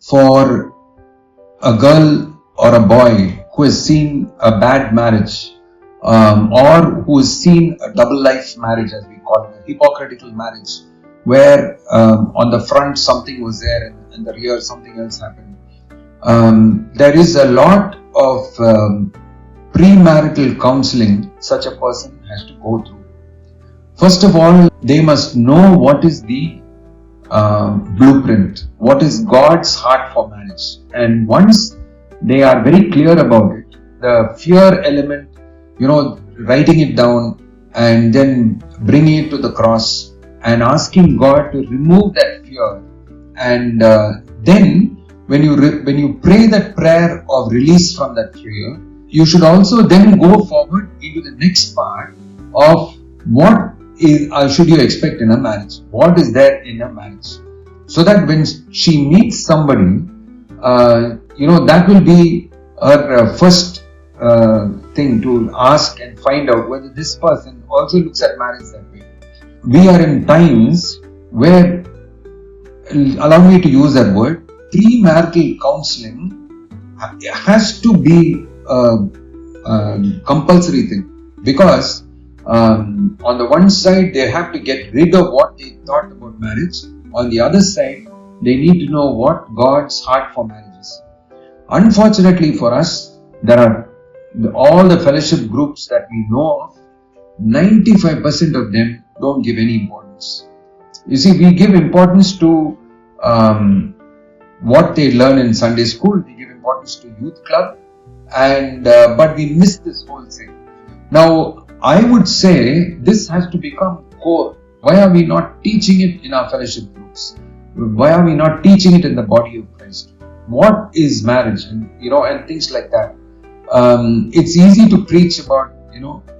for a girl or a boy who has seen a bad marriage, or who has seen a double life marriage, as we call it, a hypocritical marriage, where on the front something was there and in the rear something else happened. There is a lot of premarital counseling such a person has to go through. First of all, they must know what is the blueprint, what is God's heart for marriage. And once they are very clear about it, the fear element, writing it down and then bringing it to the cross and asking God to remove that fear. And then when you pray that prayer of release from that fear, you should also then go forward into the next part of what should you expect in a marriage? What is there in a marriage? So that when she meets somebody, that will be her first thing to ask and find out whether this person also looks at marriage that way. We are in times where, allow me to use that word, premarital counseling has to be a compulsory thing, because on the one side they have to get rid of what they thought about marriage. On the other side, they need to know what God's heart for marriage is. Unfortunately for us, there are all the fellowship groups that we know of, 95% of them don't give any importance. You see, we give importance to what they learn in Sunday school, we give importance to youth club, and but we miss this whole thing. Now, I would say this has to become core. Why are we not teaching it in our fellowship groups? Why are we not teaching it in the body of Christ? What is marriage? And things like that. It's easy to preach about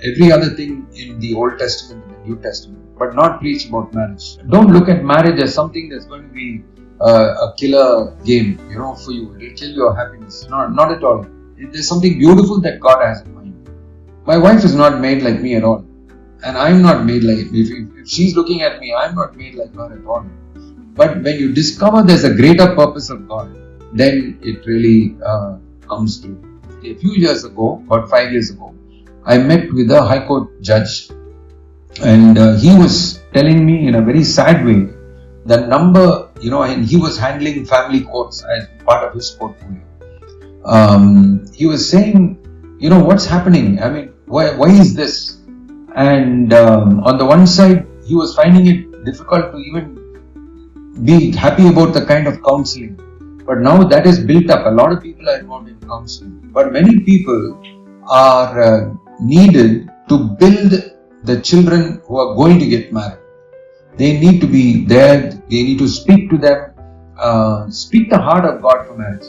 every other thing in the Old Testament and the New Testament, but not preach about marriage. Don't look at marriage as something that's going to be a killer game, for you. It will kill your happiness. Not at all. There's something beautiful that God has in mind. My wife is not made like me at all. And I'm not made like, if she's looking at me, I'm not made like her at all. But when you discover there's a greater purpose of God, then it really comes through. A few years ago, about 5 years ago, I met with a High Court judge, and he was telling me in a very sad way the number, and he was handling family courts as part of his portfolio. He was saying, what's happening? I mean, why is this? And on the one side, he was finding it difficult to even be happy about the kind of counseling. But now that is built up. A lot of people are involved in counseling. But many people are needed to build the children who are going to get married. They need to be there. They need to speak to them. Speak the heart of God for marriage.